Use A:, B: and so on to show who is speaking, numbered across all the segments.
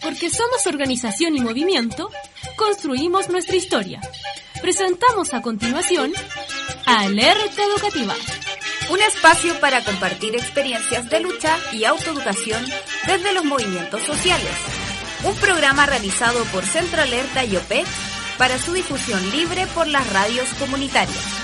A: Porque somos organización y movimiento, construimos nuestra historia. Presentamos a continuación Alerta Educativa.
B: Un espacio para compartir experiencias de lucha y autoeducación desde los movimientos sociales. Un programa realizado por Centro Alerta y OPEC para su difusión libre por las radios comunitarias.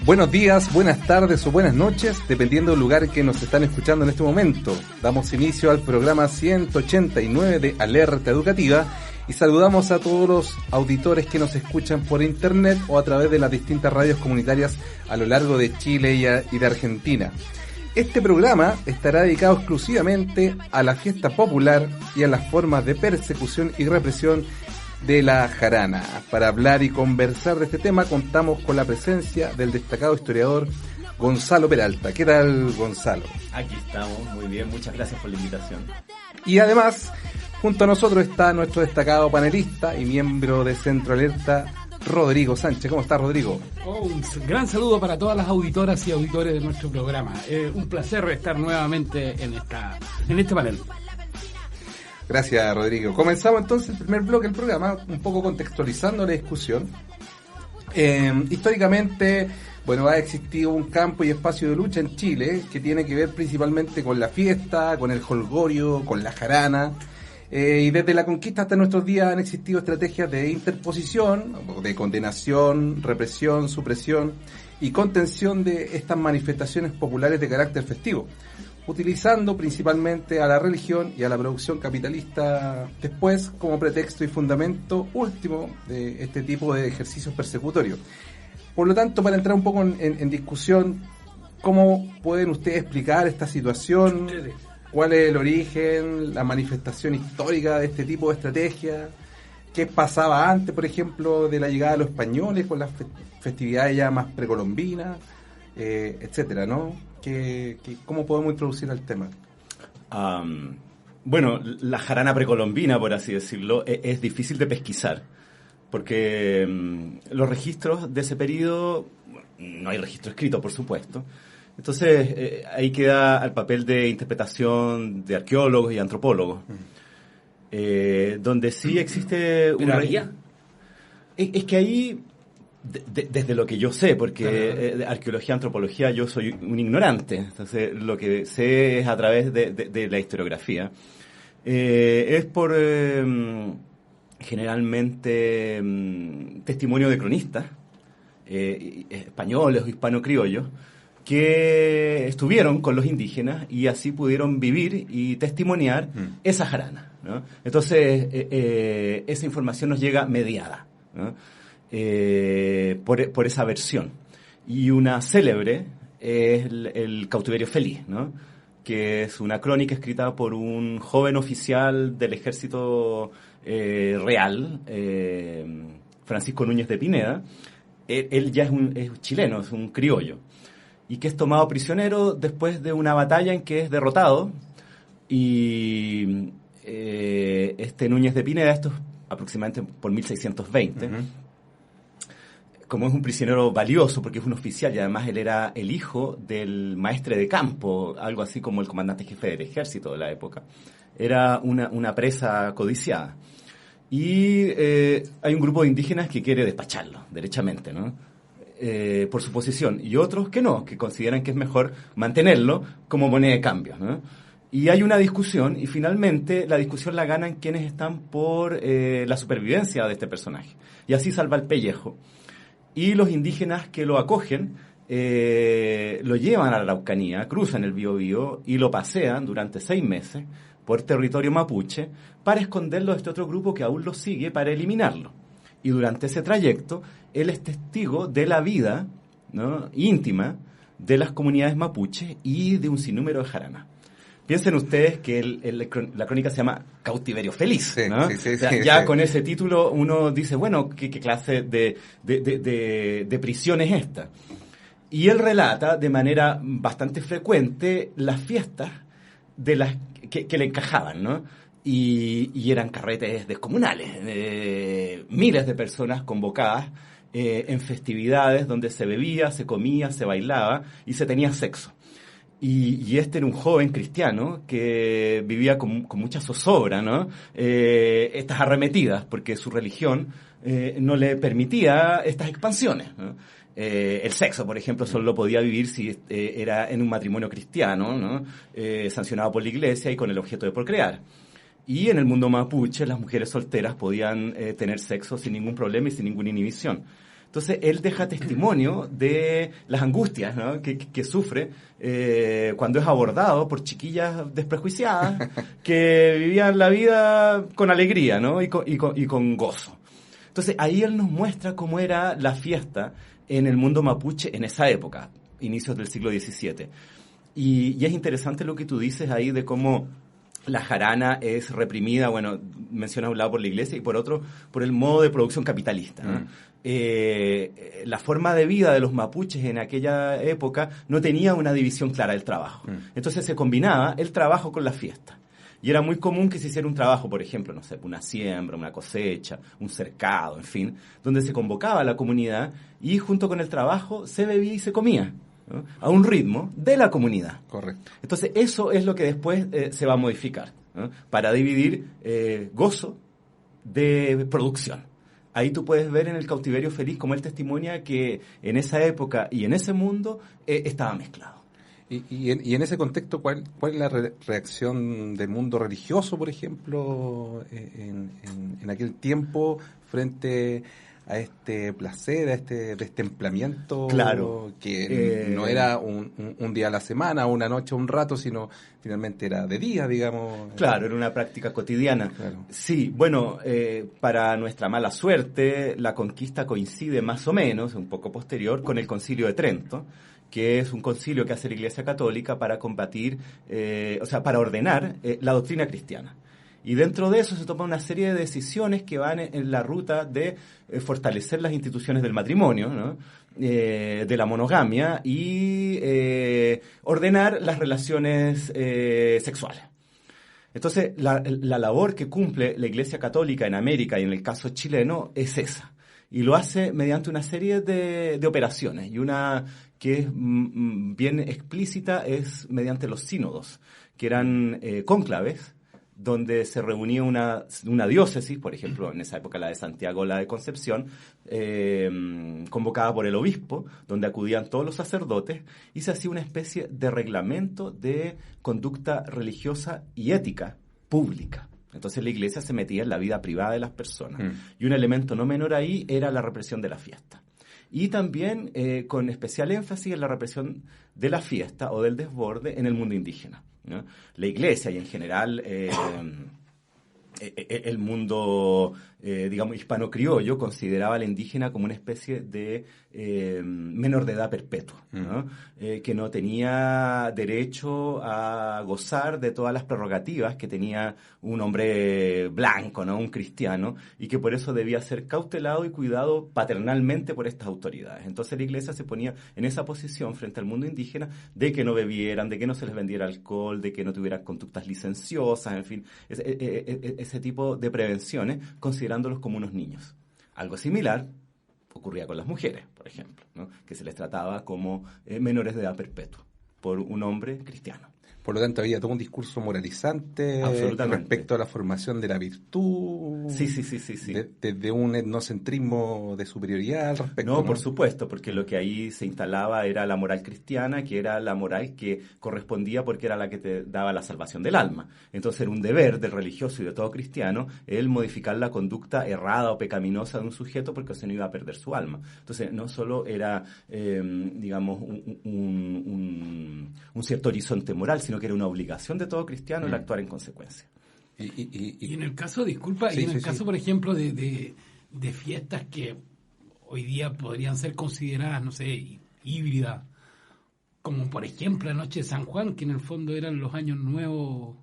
C: Buenos días, buenas tardes o buenas noches, dependiendo del lugar en que nos están escuchando en este momento. Damos inicio al programa 189 de Alerta Educativa y saludamos a todos los auditores que nos escuchan por internet o a través de las distintas radios comunitarias a lo largo de Chile y de Argentina. Este programa estará dedicado exclusivamente a la fiesta popular y a las formas de persecución y represión de la jarana. Para hablar y conversar de este tema contamos con la presencia del destacado historiador Gonzalo Peralta. ¿Qué tal, Gonzalo?
D: Aquí estamos, muy bien, muchas gracias por la invitación.
C: Y además, junto a nosotros está nuestro destacado panelista y miembro de Centro Alerta, Rodrigo Sánchez. ¿Cómo estás, Rodrigo?
E: Un gran saludo para todas las auditoras y auditores de nuestro programa. Un placer estar nuevamente en este panel.
C: Gracias, Rodrigo. Comenzamos entonces el primer bloque del programa, un poco contextualizando la discusión. Históricamente, ha existido un campo y espacio de lucha en Chile que tiene que ver principalmente con la fiesta, con el jolgorio, con la jarana. Y desde la conquista hasta nuestros días han existido estrategias de interposición, de condenación, represión, supresión y contención de estas manifestaciones populares de carácter festivo, utilizando principalmente a la religión y a la producción capitalista después como pretexto y fundamento último de este tipo de ejercicios persecutorios. Por lo tanto, para entrar un poco en discusión, ¿cómo pueden ustedes explicar esta situación? ¿Cuál es el origen, la manifestación histórica de este tipo de estrategia? ¿Qué pasaba antes, por ejemplo, de la llegada de los españoles con las festividades ya más precolombinas, etcétera, ¿no? ¿Cómo podemos introducir el tema?
D: La jarana precolombina, por así decirlo, es difícil de pesquisar, porque los registros de ese periodo, no hay registro escrito, por supuesto. Entonces, ahí queda al papel de interpretación de arqueólogos y antropólogos, donde sí existe un registro. Es que ahí, desde lo que yo sé, porque arqueología, antropología, yo soy un ignorante, entonces lo que sé es a través de la historiografía. Es por generalmente testimonio de cronistas españoles o hispano-criollos que estuvieron con los indígenas y así pudieron vivir y testimoniar esa jarana, ¿no? Entonces, esa información nos llega mediada, ¿no? Por esa versión. Y una célebre es el Cautiverio Feliz, ¿no? Que es una crónica escrita por un joven oficial del ejército real, Francisco Núñez de Pineda. Él ya es chileno, es un criollo, y que es tomado prisionero después de una batalla en que es derrotado, y este Núñez de Pineda, esto es aproximadamente por 1620, como es un prisionero valioso porque es un oficial y además él era el hijo del maestre de campo, algo así como el comandante jefe del ejército de la época, era una presa codiciada. Y hay un grupo de indígenas que quiere despacharlo, derechamente, ¿no? Por su posición, y otros que no, que consideran que es mejor mantenerlo como moneda de cambio, ¿no? Y hay una discusión, y finalmente la discusión la ganan quienes están por la supervivencia de este personaje, y así salva el pellejo. Y los indígenas que lo acogen lo llevan a la Araucanía, cruzan el Biobío y lo pasean durante 6 meses por territorio mapuche para esconderlo de este otro grupo que aún lo sigue, para eliminarlo. Y durante ese trayecto, él es testigo de la vida, ¿no?, íntima de las comunidades mapuches y de un sinnúmero de jaranas. Piensen ustedes que la crónica se llama Cautiverio Feliz,
C: sí,
D: ¿no?
C: Sí,
D: o sea,
C: sí,
D: ya
C: sí.
D: con ese título uno dice, bueno, ¿qué clase de prisión es esta? Y él relata de manera bastante frecuente las fiestas de las que le encajaban, ¿no? Y eran carretes descomunales, miles de personas convocadas en festividades donde se bebía, se comía, se bailaba y se tenía sexo. Y este era un joven cristiano que vivía con mucha zozobra, ¿no? Estas arremetidas, porque su religión no le permitía estas expansiones, ¿no? El sexo, por ejemplo, solo lo podía vivir si era en un matrimonio cristiano, ¿no? Sancionado por la iglesia y con el objeto de procrear. Y en el mundo mapuche, las mujeres solteras podían tener sexo sin ningún problema y sin ninguna inhibición. Entonces, él deja testimonio de las angustias, ¿no? que sufre cuando es abordado por chiquillas desprejuiciadas que vivían la vida con alegría, ¿no? y con gozo. Entonces, ahí él nos muestra cómo era la fiesta en el mundo mapuche en esa época, inicios del siglo XVII. Y es interesante lo que tú dices ahí de cómo la jarana es reprimida, bueno, mencionas un lado por la iglesia y por otro por el modo de producción capitalista, ¿no? La forma de vida de los mapuches en aquella época no tenía una división clara del trabajo. Entonces se combinaba el trabajo con la fiesta. Y era muy común que se hiciera un trabajo, por ejemplo, no sé, una siembra, una cosecha, un cercado, en fin, donde se convocaba a la comunidad y junto con el trabajo se bebía y se comía, ¿no? A un ritmo de la comunidad.
C: Correcto.
D: Entonces eso es lo que después se va a modificar, ¿no? Para dividir gozo de producción. Ahí tú puedes ver en el Cautiverio Feliz como él testimonia que en esa época y en ese mundo estaba mezclado.
C: Y en ese contexto, ¿cuál es la reacción del mundo religioso, por ejemplo, en aquel tiempo frente a este placer, a este destemplamiento?
D: Claro.
C: Que no era un día a la semana, una noche, un rato, sino finalmente era de día, digamos.
D: Claro, era una práctica cotidiana.
C: Claro.
D: Sí, bueno, para nuestra mala suerte, la conquista coincide más o menos, un poco posterior, con el Concilio de Trento, que es un concilio que hace la Iglesia Católica para combatir, para ordenar la doctrina cristiana. Y dentro de eso se toma una serie de decisiones que van en la ruta de fortalecer las instituciones del matrimonio, ¿no? De la monogamia y ordenar las relaciones sexuales. Entonces, la labor que cumple la Iglesia Católica en América y en el caso chileno es esa. Y lo hace mediante una serie de operaciones. Y una que es bien explícita es mediante los sínodos, que eran cónclaves, donde se reunía una diócesis, por ejemplo, en esa época la de Santiago, la de Concepción, convocada por el obispo, donde acudían todos los sacerdotes, y se hacía una especie de reglamento de conducta religiosa y ética pública. Entonces la iglesia se metía en la vida privada de las personas. Y un elemento no menor ahí era la represión de la fiesta. Y también con especial énfasis en la represión de la fiesta o del desborde en el mundo indígena, ¿no? La iglesia y en general el mundo, digamos, hispano-criollo consideraba al indígena como una especie de menor de edad perpetua, ¿no? Que no tenía derecho a gozar de todas las prerrogativas que tenía un hombre blanco, ¿no? Un cristiano, y que por eso debía ser cautelado y cuidado paternalmente por estas autoridades. Entonces la iglesia se ponía en esa posición frente al mundo indígena de que no bebieran, de que no se les vendiera alcohol, de que no tuvieran conductas licenciosas, en fin, ese tipo de prevenciones, considerándolos como unos niños. Algo similar ocurría con las mujeres, por ejemplo, ¿no? Que se les trataba como menores de edad perpetua por un hombre cristiano.
C: Por lo tanto, había todo un discurso moralizante respecto a la formación de la virtud.
D: Sí.
C: Desde un etnocentrismo de superioridad al respecto.
D: No, por supuesto, porque lo que ahí se instalaba era la moral cristiana, que era la moral que correspondía porque era la que te daba la salvación del alma. Entonces era un deber del religioso y de todo cristiano el modificar la conducta errada o pecaminosa de un sujeto porque se no iba a perder su alma. Entonces no solo era, digamos, un cierto horizonte moral, sino que era una obligación de todo cristiano el actuar en consecuencia.
E: Y en el caso, disculpa, y en el caso, por ejemplo, de fiestas que hoy día podrían ser consideradas, no sé, híbridas, como por ejemplo la noche de San Juan, que en el fondo eran los años nuevos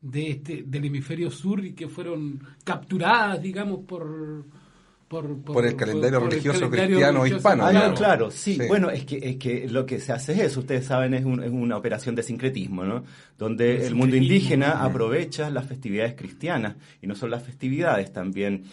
E: del hemisferio sur y que fueron capturadas, digamos, por
C: el calendario religioso
E: calendario
C: cristiano
E: religioso
C: hispano.
D: Ah, no, claro, sí. Bueno, es que lo que se hace es eso, ustedes saben, es una operación de sincretismo, ¿no? Donde el mundo indígena aprovecha las festividades cristianas, y no solo las festividades, también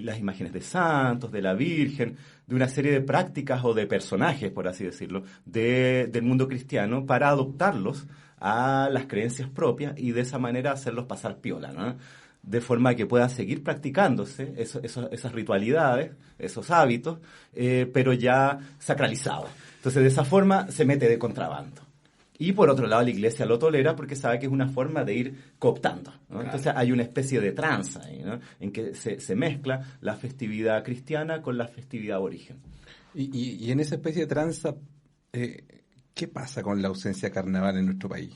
D: las imágenes de santos, de la Virgen, de una serie de prácticas o de personajes, por así decirlo, del mundo cristiano, para adoptarlos a las creencias propias y de esa manera hacerlos pasar piola, ¿no? De forma que puedan seguir practicándose esas ritualidades, esos hábitos, pero ya sacralizados. Entonces, de esa forma se mete de contrabando. Y por otro lado, la Iglesia lo tolera porque sabe que es una forma de ir cooptando, ¿no? Claro. Entonces hay una especie de tranza ahí, ¿no? En que se mezcla la festividad cristiana con la festividad aborigen.
C: Y en esa especie de tranza, ¿qué pasa con la ausencia de carnaval en nuestro país?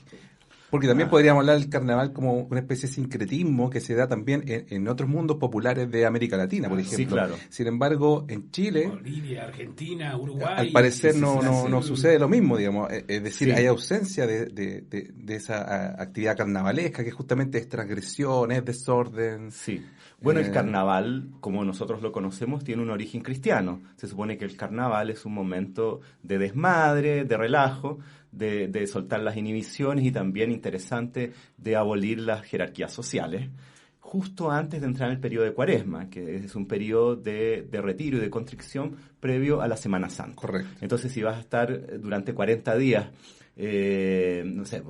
C: Porque también podríamos hablar del carnaval como una especie de sincretismo que se da también en otros mundos populares de América Latina, por ejemplo.
D: Sí, claro.
C: Sin embargo, en Chile,
E: Bolivia, Argentina, Uruguay,
C: al parecer no sucede lo mismo, digamos. Es decir, hay ausencia de esa actividad carnavalesca, que justamente es transgresión, es desorden.
D: Sí. Bueno, el carnaval, como nosotros lo conocemos, tiene un origen cristiano. Se supone que el carnaval es un momento de desmadre, de relajo, de soltar las inhibiciones y también interesante de abolir las jerarquías sociales, justo antes de entrar en el periodo de Cuaresma, que es un periodo de retiro y de constricción previo a la Semana Santa.
C: Correcto.
D: Entonces, si vas a estar durante 40 días, no sé,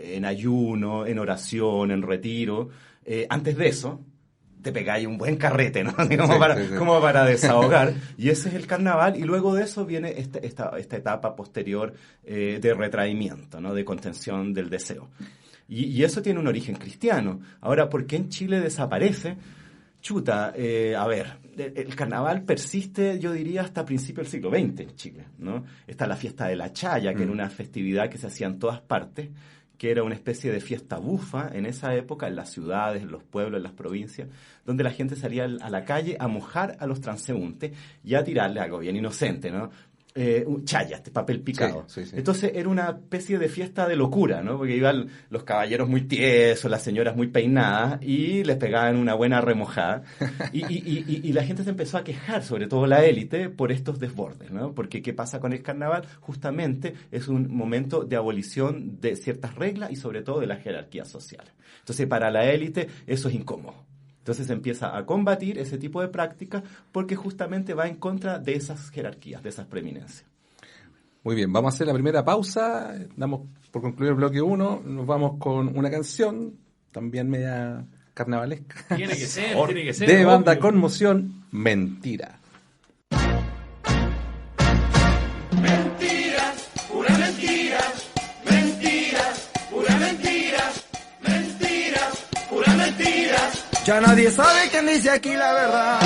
D: en ayuno, en oración, en retiro, antes de eso te pegáis un buen carrete, ¿no? Como para desahogar. Y ese es el carnaval, y luego de eso viene esta etapa posterior de retraimiento, ¿no? De contención del deseo. Y eso tiene un origen cristiano. Ahora, ¿por qué en Chile desaparece? Chuta, a ver, el carnaval persiste, yo diría, hasta principios del siglo XX en Chile, ¿no? Está la fiesta de la Chaya, que era una festividad que se hacía en todas partes, que era una especie de fiesta bufa en esa época, en las ciudades, en los pueblos, en las provincias, donde la gente salía a la calle a mojar a los transeúntes y a tirarle algo bien inocente, ¿no? Chaya, papel picado.
C: Sí.
D: Entonces era una especie de fiesta de locura, ¿no? Porque iban los caballeros muy tiesos, las señoras muy peinadas, y les pegaban una buena remojada. Y la gente se empezó a quejar, sobre todo la élite, por estos desbordes, ¿no? Porque ¿qué pasa con el carnaval? Justamente es un momento de abolición de ciertas reglas y sobre todo de las jerarquías sociales. Entonces para la élite eso es incómodo. Entonces se empieza a combatir ese tipo de prácticas porque justamente va en contra de esas jerarquías, de esas preeminencias.
C: Muy bien, vamos a hacer la primera pausa. Damos por concluir el bloque 1. Nos vamos con una canción, también media carnavalesca.
E: Tiene que ser.
C: De banda Conmoción, Mentira.
F: Mentiras, pura mentiras, mentiras, pura mentiras, mentiras, pura mentiras. Ya nadie sabe quién dice aquí la verdad.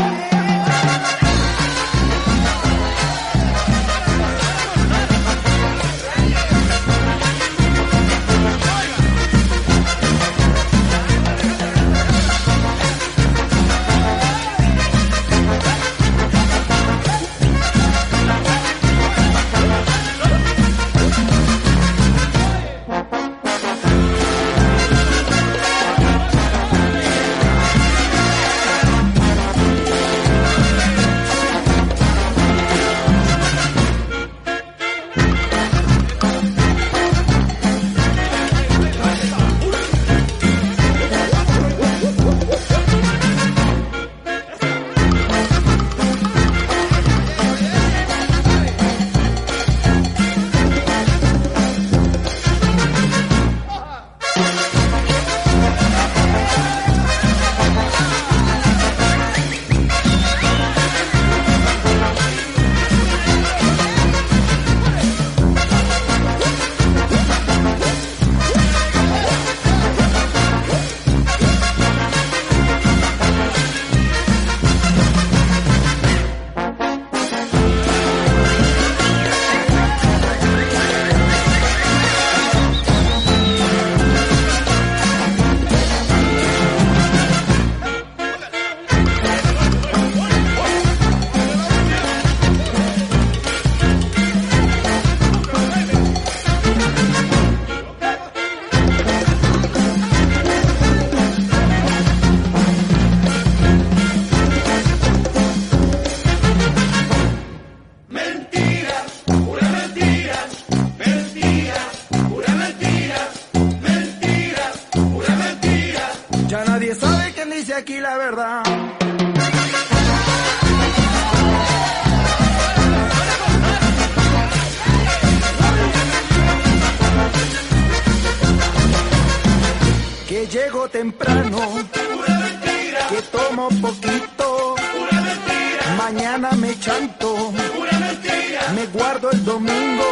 F: temprano,
G: pura mentira,
F: que tomo poquito,
G: pura mentira,
F: mañana me chanto,
G: pura mentira,
F: me guardo el domingo,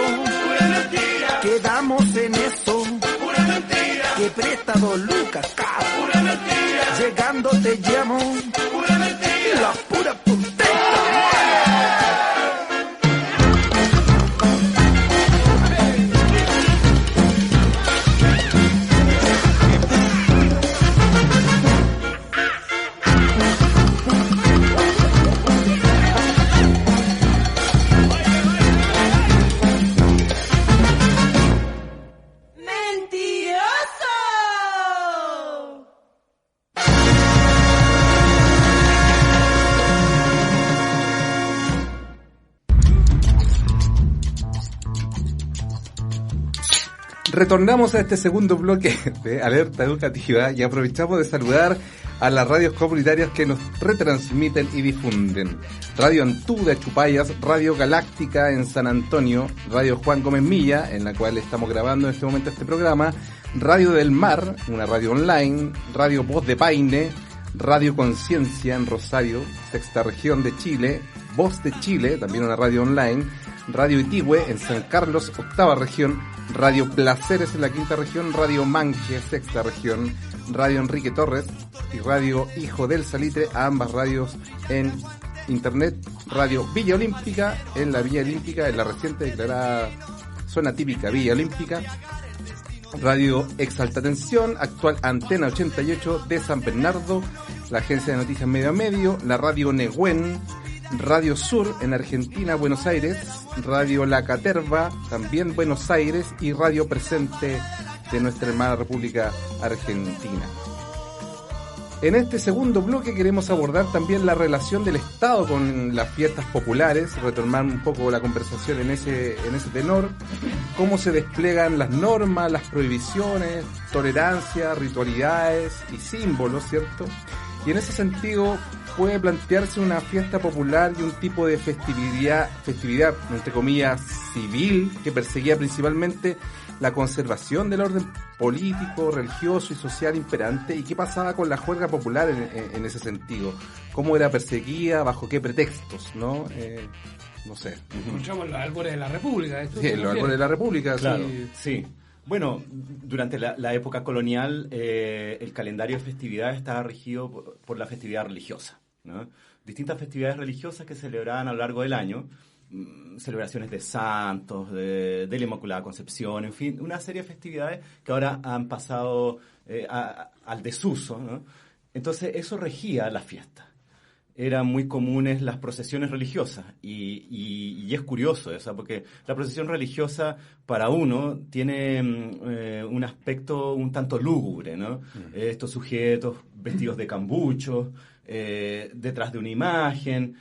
G: pura mentira,
F: quedamos en eso,
G: pura mentira,
F: que presta 2 lucas,
G: pura mentira,
F: llegando te llamo,
G: pura mentira.
F: la pura punteta.
C: Retornamos a este segundo bloque de Alerta Educativa y aprovechamos de saludar a las radios comunitarias que nos retransmiten y difunden. Radio Antú de Chupayas, Radio Galáctica en San Antonio, Radio Juan Gómez Milla, en la cual estamos grabando en este momento este programa, Radio del Mar, una radio online, Radio Voz de Paine, Radio Conciencia en Rosario, sexta región de Chile, Voz de Chile, también una radio online, Radio Itigüe en San Carlos, octava región, Radio Placeres en la quinta región, Radio Manque, sexta región, Radio Enrique Torres y Radio Hijo del Salitre, a ambas radios en internet, Radio Villa Olímpica en la Villa Olímpica, en la reciente declarada zona típica Villa Olímpica, Radio Exalta Tensión, actual Antena 88 de San Bernardo, la agencia de noticias Medio a Medio, la Radio Negüen, Radio Sur en Argentina, Buenos Aires, Radio La Caterva, también Buenos Aires, y Radio Presente de nuestra hermana República Argentina. En este segundo bloque queremos abordar también la relación del Estado con las fiestas populares, retomar un poco la conversación en ese tenor, cómo se despliegan las normas, las prohibiciones, tolerancia, ritualidades y símbolos, ¿cierto? Y en ese sentido puede plantearse una fiesta popular y un tipo de festividad entre comillas civil, que perseguía principalmente la conservación del orden político, religioso y social imperante. ¿Y qué pasaba con la juerga popular en ese sentido? ¿Cómo era perseguida? ¿Bajo qué pretextos? No sé.
E: Encontramos en los albores de la República.
C: Sí, en los albores de la República.
D: Claro, sí. Bueno, durante la época colonial el calendario de festividades estaba regido por la festividad religiosa, ¿no? Distintas festividades religiosas que se celebraban a lo largo del año, celebraciones de santos, de la Inmaculada Concepción, en fin, una serie de festividades que ahora han pasado al desuso, ¿no? Entonces eso regía la fiesta. Eran muy comunes las procesiones religiosas y es curioso eso, porque la procesión religiosa para uno tiene un aspecto un tanto lúgubre, ¿no? Estos sujetos vestidos de cambuchos, detrás de una imagen,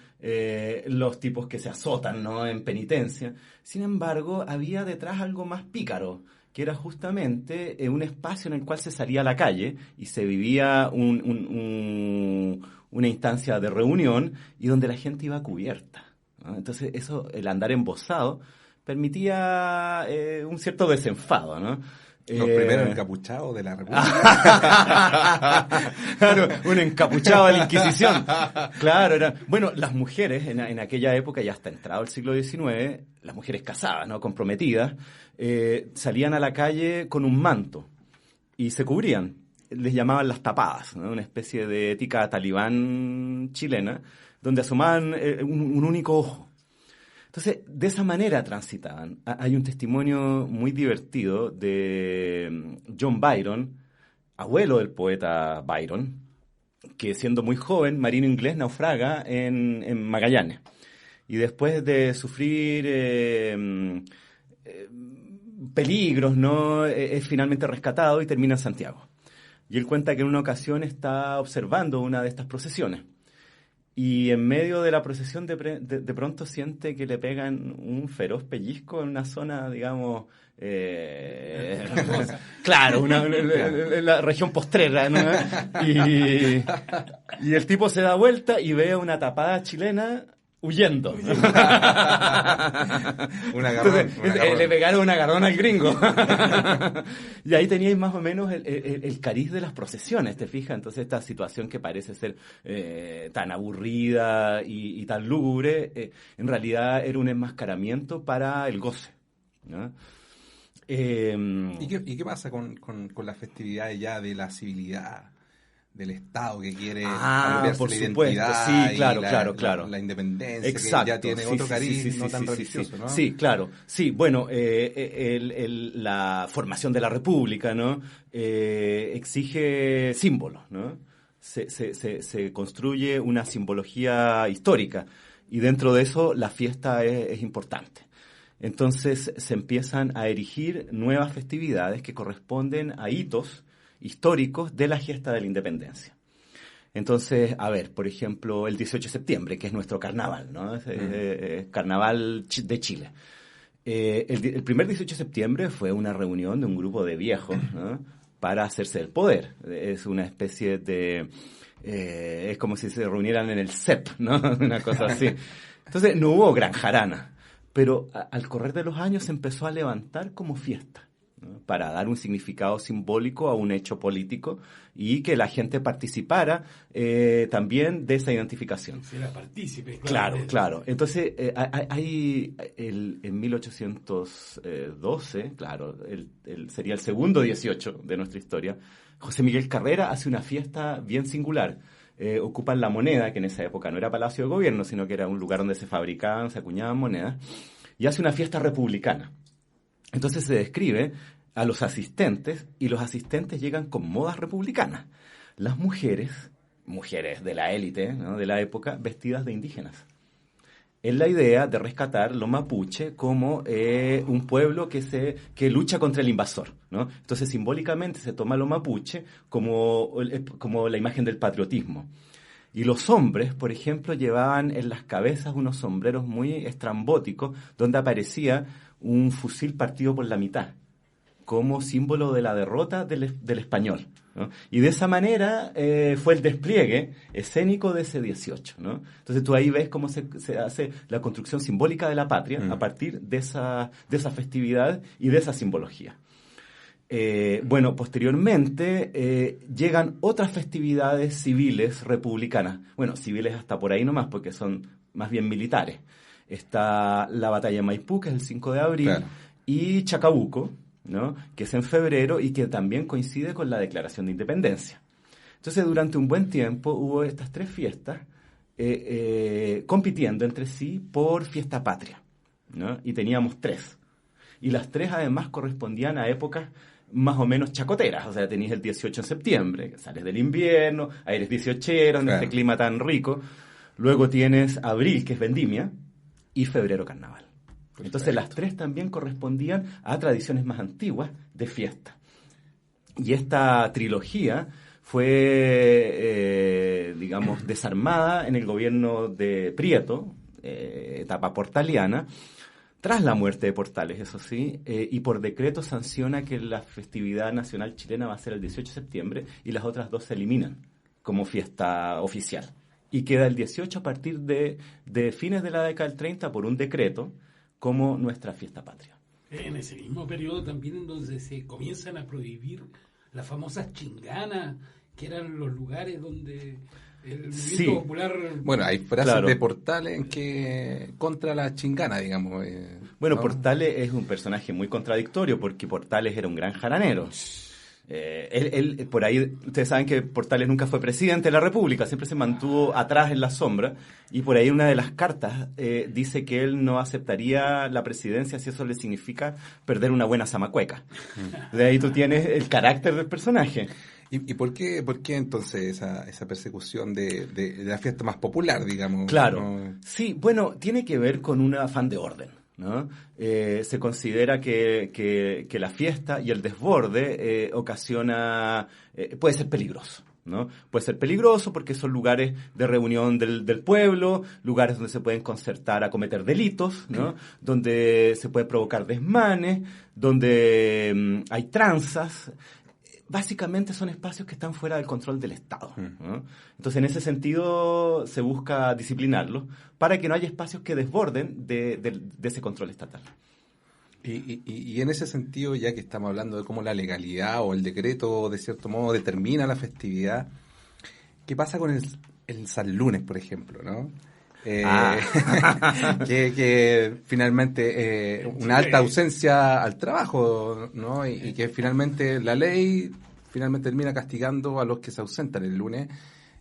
D: los tipos que se azotan, ¿no?, en penitencia. Sin embargo, había detrás algo más pícaro, que era justamente un espacio en el cual se salía a la calle y se vivía una instancia de reunión y donde la gente iba cubierta, ¿no? Entonces eso, el andar embosado, permitía un cierto desenfado, ¿no?
C: Los primeros encapuchados de la República.
D: Claro, un encapuchado de la Inquisición. Claro, eran... Bueno, las mujeres en aquella época, ya hasta entrado el siglo XIX, las mujeres casadas, ¿no?, comprometidas, salían a la calle con un manto y se cubrían. Les llamaban las tapadas, ¿no?, una especie de ética talibán chilena, donde asomaban un único ojo. Entonces, de esa manera transitaban. Hay un testimonio muy divertido de John Byron, abuelo del poeta Byron, que siendo muy joven, marino inglés, naufraga en Magallanes. Y después de sufrir peligros, ¿no?, es finalmente rescatado y termina en Santiago. Y él cuenta que en una ocasión está observando una de estas procesiones. Y en medio de la procesión de pronto siente que le pegan un feroz pellizco en una zona, digamos, claro, la región postrera, ¿no? Y el tipo se da vuelta y ve una tapada chilena huyendo.
C: Entonces,
D: le pegaron un agarrón al gringo. Y ahí teníais más o menos el cariz de las procesiones, ¿te fijas? Entonces esta situación que parece ser tan aburrida y tan lúgubre, en realidad era un enmascaramiento para el goce, ¿no?
C: ¿Y qué pasa con las festividades ya de la civilidad? Del Estado que quiere apropiarse
D: por
C: la
D: supuesto,
C: identidad,
D: sí, claro.
C: la independencia,
D: exacto,
C: que ya tiene otro cariz no tan religioso, ¿no?
D: Sí, claro. Sí, bueno, la formación de la República, ¿no? Exige símbolos, ¿no? Se construye una simbología histórica y dentro de eso la fiesta es importante. Entonces se empiezan a erigir nuevas festividades que corresponden a hitos históricos de la gesta de la independencia. Entonces, a ver, por ejemplo, el 18 de septiembre, que es nuestro carnaval, ¿no? Carnaval de Chile. El primer 18 de septiembre fue una reunión de un grupo de viejos, ¿no? Para hacerse el poder. Es una especie de... es como si se reunieran en el CEP, ¿no? Una cosa así. Entonces, no hubo gran jarana, pero al correr de los años se empezó a levantar como fiesta, ¿no? Para dar un significado simbólico a un hecho político y que la gente participara también de esa identificación.
E: Será partícipe.
D: Claro. Entonces, en 1812, claro, sería el segundo 18 de nuestra historia, José Miguel Carrera hace una fiesta bien singular. Ocupan La Moneda, que en esa época no era Palacio de Gobierno, sino que era un lugar donde se fabricaban, se acuñaban monedas, y hace una fiesta republicana. Entonces se describe a los asistentes, y los asistentes llegan con modas republicanas. Las mujeres de la élite, ¿no? De la época, vestidas de indígenas. Es la idea de rescatar los mapuche como un pueblo que lucha contra el invasor, ¿no? Entonces simbólicamente se toma los mapuche como la imagen del patriotismo. Y los hombres, por ejemplo, llevaban en las cabezas unos sombreros muy estrambóticos donde aparecía un fusil partido por la mitad, como símbolo de la derrota del español, ¿no? Y de esa manera fue el despliegue escénico de ese 18, ¿no? Entonces tú ahí ves cómo se hace la construcción simbólica de la patria a partir de esa festividad y de esa simbología. Bueno, posteriormente llegan otras festividades civiles republicanas. Bueno, civiles hasta por ahí nomás, porque son más bien militares. Está la batalla de Maipú, que es el 5 de abril, claro, y Chacabuco, ¿no? Que es en febrero y que también coincide con la Declaración de Independencia. Entonces, durante un buen tiempo hubo estas tres fiestas compitiendo entre sí por fiesta patria, ¿no? Y teníamos tres. Y las tres además correspondían a épocas más o menos chacoteras. O sea, tenías el 18 de septiembre, que sales del invierno, eres 18ero, en claro, este clima tan rico. Luego tienes abril, que es vendimia, y febrero, carnaval. Entonces las tres también correspondían a tradiciones más antiguas de fiesta. Y esta trilogía fue, desarmada en el gobierno de Prieto, etapa portaliana, tras la muerte de Portales, eso sí, y por decreto sanciona que la festividad nacional chilena va a ser el 18 de septiembre y las otras dos se eliminan como fiesta oficial. Y queda el 18 a partir de fines de la década del 30 por un decreto como nuestra fiesta patria.
E: En ese mismo periodo también donde se comienzan a prohibir las famosas chinganas, que eran los lugares donde el movimiento popular...
C: Bueno, hay frases de Portales que contra la chingana, digamos.
D: Bueno,
C: ¿no?
D: Portales es un personaje muy contradictorio porque Portales era un gran jaranero. Él, por ahí, ustedes saben que Portales nunca fue presidente de la República, siempre se mantuvo atrás en la sombra, y por ahí una de las cartas dice que él no aceptaría la presidencia si eso le significa perder una buena zamacueca. De ahí tú tienes el carácter del personaje.
C: ¿Y por qué entonces esa persecución de la fiesta más popular, digamos?
D: Claro,
C: ¿no?
D: Sí, bueno, tiene que ver con un afán de orden, ¿no? Se considera que la fiesta y el desborde puede ser peligroso, ¿no? Puede ser peligroso porque son lugares de reunión del pueblo, lugares donde se pueden concertar a cometer delitos, ¿no? Donde se puede provocar desmanes, donde hay tranzas. básicamente son espacios que están fuera del control del Estado, ¿no? Entonces, en ese sentido, se busca disciplinarlos para que no haya espacios que desborden de ese control estatal.
C: Y en ese sentido, ya que estamos hablando de cómo la legalidad o el decreto, de cierto modo, determina la festividad, ¿qué pasa con el San Lunes, por ejemplo, ¿no? Que finalmente una alta ausencia al trabajo, ¿no? Y que finalmente la ley termina castigando a los que se ausentan el lunes,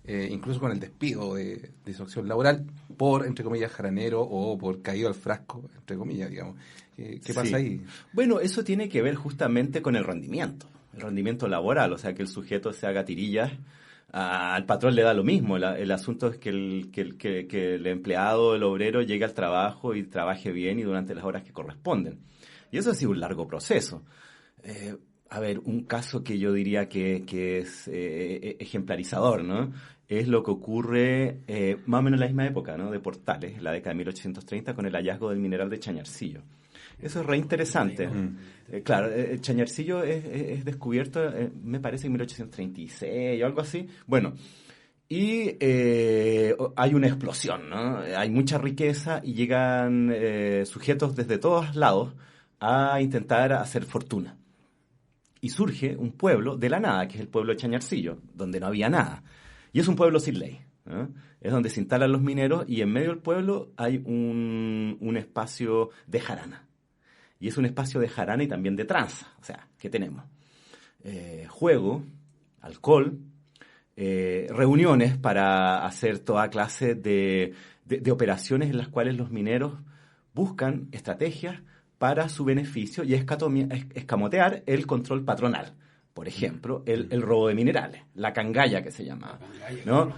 C: incluso con el despido de su acción laboral por, entre comillas, jaranero o por caído al frasco, entre comillas, digamos. ¿Qué pasa ahí?
D: Bueno, eso tiene que ver justamente con el rendimiento laboral, o sea, que el sujeto se haga tirillas. Al patrón le da lo mismo, el asunto es que el empleado, el obrero, llegue al trabajo y trabaje bien y durante las horas que corresponden. Y eso ha sido un largo proceso. Un caso que yo diría que es ejemplarizador, ¿no? Es lo que ocurre más o menos en la misma época, ¿no? De Portales, la década de 1830, con el hallazgo del mineral de Chañarcillo. Eso es re interesante. Claro, Chañarcillo es descubierto, me parece, en 1836 o algo así. Bueno, y hay una explosión, ¿no? Hay mucha riqueza y llegan sujetos desde todos lados a intentar hacer fortuna. Y surge un pueblo de la nada, que es el pueblo de Chañarcillo, donde no había nada. Y es un pueblo sin ley, ¿no? Es donde se instalan los mineros y en medio del pueblo hay un espacio de jarana. Y es un espacio de jarana y también de tranza. O sea, ¿qué tenemos? Juego, alcohol, reuniones para hacer toda clase de operaciones en las cuales los mineros buscan estrategias para su beneficio y escamotear el control patronal. Por ejemplo, el robo de minerales, la cangalla que se llama, ¿no?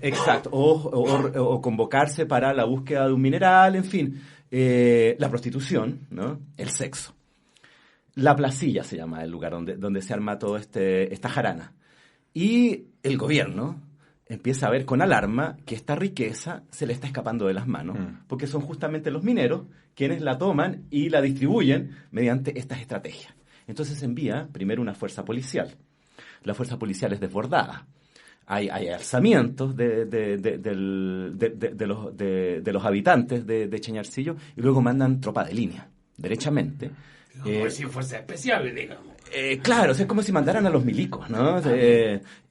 D: Exacto, o convocarse para la búsqueda de un mineral, en fin. La prostitución, ¿no? El sexo. La placilla se llama el lugar donde se arma todo esta jarana. Y el gobierno empieza a ver con alarma que esta riqueza se le está escapando de las manos, porque son justamente los mineros quienes la toman y la distribuyen mediante estas estrategias. Entonces envía primero una fuerza policial. La fuerza policial es desbordada. Hay alzamientos de los habitantes de Chañarcillo y luego mandan tropa de línea, derechamente.
E: Como si fuerza especial, digamos.
D: Claro, es como si mandaran a los milicos, ¿no?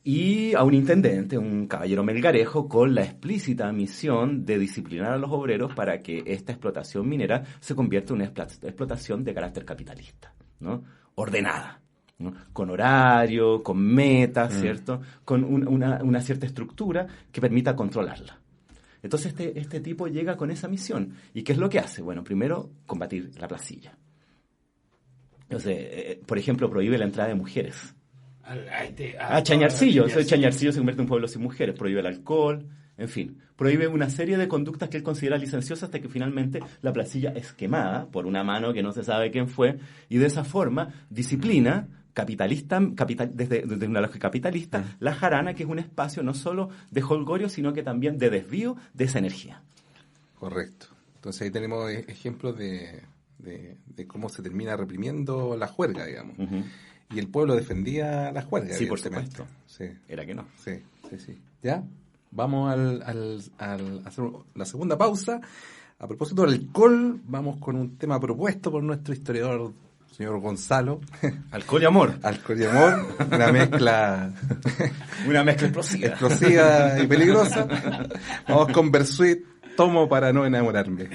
D: Y a un intendente, un caballero melgarejo, con la explícita misión de disciplinar a los obreros para que esta explotación minera se convierta en una explotación de carácter capitalista, ¿no? Ordenada, ¿no? Con horario, con metas, ¿cierto? Con una cierta estructura que permita controlarla. Entonces este tipo llega con esa misión. ¿Y qué es lo que hace? Bueno, primero, combatir la placilla. Entonces, por ejemplo, prohíbe la entrada de mujeres. Chañarcillo. Chañarcillo se convierte en un pueblo sin mujeres. Prohíbe el alcohol, en fin. Prohíbe una serie de conductas que él considera licenciosas hasta que finalmente la placilla es quemada por una mano que no se sabe quién fue. Y de esa forma disciplina desde una lógica capitalista, la jarana, que es un espacio no solo de holgorio, sino que también de desvío de esa energía.
C: Correcto. Entonces ahí tenemos ejemplos de cómo se termina reprimiendo la juerga, digamos. Y el pueblo defendía la juerga.
D: Sí, por supuesto.
C: Sí.
D: Era que no.
C: Sí. ¿Ya? Vamos a hacer la segunda pausa. A propósito del alcohol, vamos con un tema propuesto por nuestro historiador, señor Gonzalo.
D: Alcohol y amor.
C: Alcohol y amor, una mezcla...
D: una mezcla explosiva.
C: Explosiva y peligrosa. Vamos con Bersuit, tomo para no enamorarme.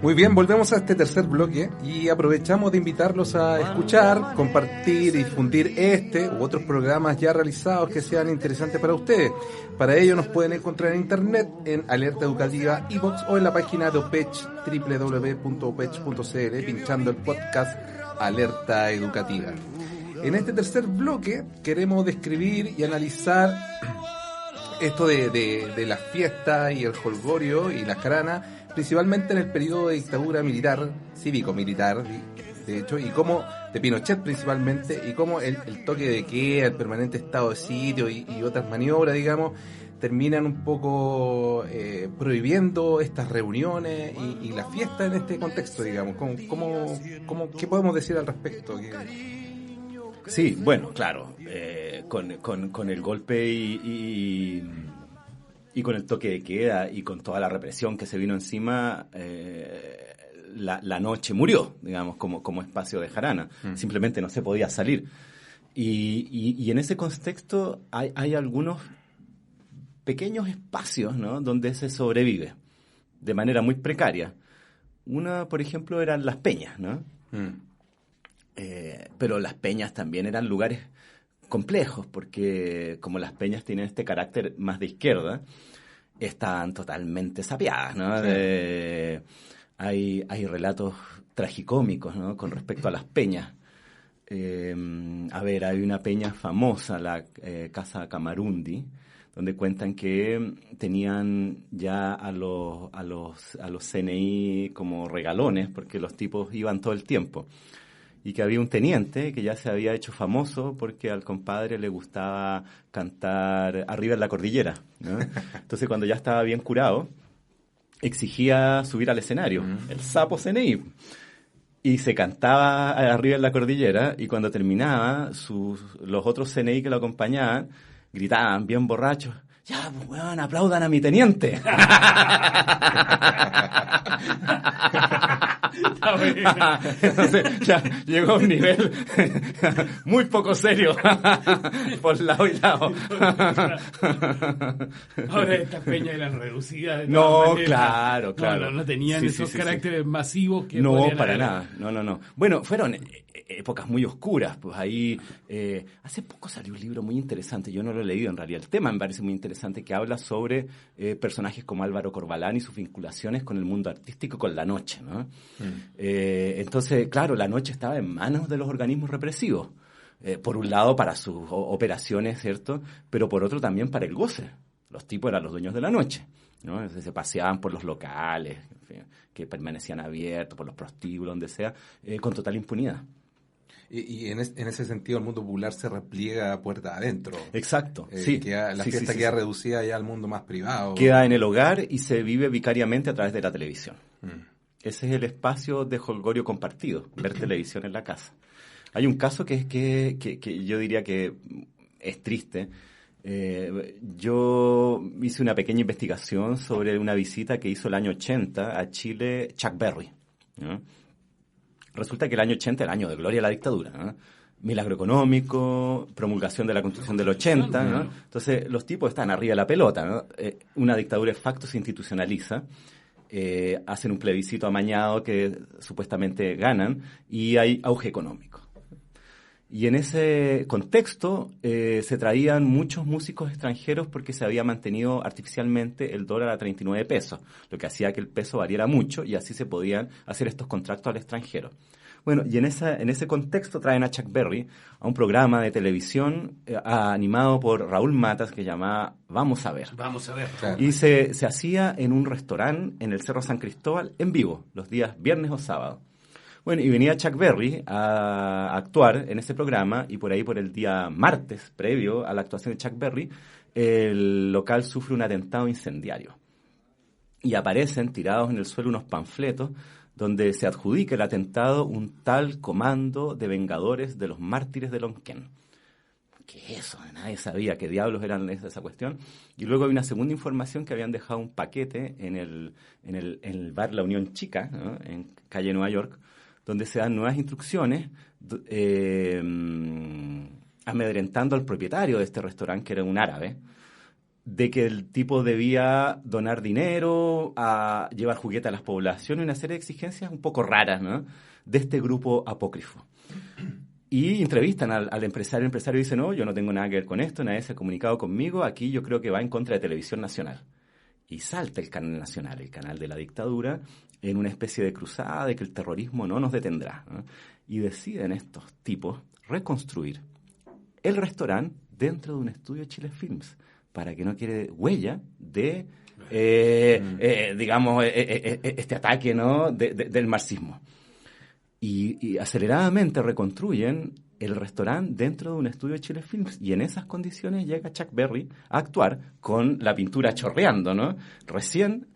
C: Muy bien, volvemos a este tercer bloque y aprovechamos de invitarlos a escuchar, compartir y difundir este u otros programas ya realizados que sean interesantes para ustedes. Para ello nos pueden encontrar en internet en Alerta Educativa iVoox o en la página de OPECH, www.opech.cl, pinchando el podcast Alerta Educativa. En este tercer bloque queremos describir y analizar esto de las fiestas y el jolgorio y las jaranas, principalmente en el periodo de dictadura militar, cívico-militar, de hecho, y cómo, de Pinochet principalmente, y cómo el toque de queda, el permanente estado de sitio y otras maniobras, digamos, terminan un poco prohibiendo estas reuniones y las fiestas en este contexto, digamos. ¿Qué podemos decir al respecto?
D: Sí, bueno, claro, con el golpe y con el toque de queda y con toda la represión que se vino encima, la noche murió, digamos, como espacio de jarana. Simplemente no se podía salir. Y en ese contexto hay algunos pequeños espacios, ¿no?, donde se sobrevive de manera muy precaria. Una, por ejemplo, eran las peñas, ¿no? Pero las peñas también eran lugares complejos, porque como las peñas tienen este carácter más de izquierda, están totalmente sapeadas, ¿no? Sí. Hay relatos tragicómicos, ¿no?, con respecto a las peñas. Hay una peña famosa, la Casa Camarundi, donde cuentan que tenían ya a los CNI como regalones, porque los tipos iban todo el tiempo. Y que había un teniente que ya se había hecho famoso porque al compadre le gustaba cantar Arriba en la Cordillera, ¿no? Entonces, cuando ya estaba bien curado, exigía subir al escenario, el sapo CNI. Y se cantaba Arriba en la Cordillera, y cuando terminaba, los otros CNI que lo acompañaban gritaban bien borrachos: ¡ya, pues, weón, aplaudan a mi teniente! Entonces ya llegó a un nivel muy poco serio por lado y lado.
E: Ahora estas peñas eran reducidas.
D: No, claro.
E: No tenían esos caracteres masivos que
D: no, para nada. No. Bueno, fueron épocas muy oscuras. Pues ahí, hace poco salió un libro muy interesante, yo no lo he leído en realidad. El tema me parece muy interesante, que habla sobre personajes como Álvaro Corbalán y sus vinculaciones con el mundo artístico, con la noche, ¿no? Entonces, claro, la noche estaba en manos de los organismos represivos. Por un lado para sus operaciones, ¿cierto? Pero por otro también para el goce. Los tipos eran los dueños de la noche, ¿no? Entonces, se paseaban por los locales, en fin, que permanecían abiertos, por los prostíbulos, donde sea, con total impunidad.
C: Y en ese sentido el mundo popular se repliega a puerta adentro.
D: Exacto, sí.
C: La fiesta queda reducida ya al mundo más privado.
D: Queda en el hogar y se vive vicariamente a través de la televisión. Ese es el espacio de jolgorio compartido, ver televisión en la casa. Hay un caso que yo diría que es triste. Yo hice una pequeña investigación sobre una visita que hizo el año 80 a Chile Chuck Berry, ¿no? Resulta que el año 80 era el año de gloria a la dictadura, ¿no? Milagro económico, promulgación de la Constitución del 80, ¿no? Entonces los tipos están arriba de la pelota, ¿no? Una dictadura de facto se institucionaliza, hacen un plebiscito amañado que supuestamente ganan y hay auge económico. Y en ese contexto se traían muchos músicos extranjeros porque se había mantenido artificialmente el dólar a 39 pesos, lo que hacía que el peso variara mucho y así se podían hacer estos contratos al extranjero. Bueno, y en ese contexto traen a Chuck Berry a un programa de televisión animado por Raúl Matas que se llamaba Vamos a ver.
E: Vamos a ver.
D: Claro. Y se hacía en un restaurante en el Cerro San Cristóbal en vivo, los días viernes o sábado. Bueno, y venía Chuck Berry a actuar en ese programa y por ahí, por el día martes, previo a la actuación de Chuck Berry, el local sufre un atentado incendiario. Y aparecen tirados en el suelo unos panfletos donde se adjudica el atentado un tal Comando de Vengadores de los Mártires de Lonquén. ¿Qué es eso? Nadie sabía qué diablos eran esa cuestión. Y luego hay una segunda información que habían dejado un paquete en el bar La Unión Chica, ¿no?, en calle Nueva York, donde se dan nuevas instrucciones amedrentando al propietario de este restaurante, que era un árabe, de que el tipo debía donar dinero, a llevar juguetes a las poblaciones, una serie de exigencias un poco raras, ¿no?, de este grupo apócrifo. Y entrevistan al empresario. El empresario dice, no, yo no tengo nada que ver con esto, nadie se ha comunicado conmigo, aquí yo creo que va en contra de Televisión Nacional. Y salta el canal nacional, el canal de la dictadura, en una especie de cruzada de que el terrorismo no nos detendrá, ¿no? Y deciden estos tipos reconstruir el restaurante dentro de un estudio Chile Films, para que no quede huella de, digamos, este ataque, ¿no?, del marxismo. Y aceleradamente reconstruyen el restaurante dentro de un estudio de Chile Films, y en esas condiciones llega Chuck Berry a actuar con la pintura chorreando, ¿no?, recién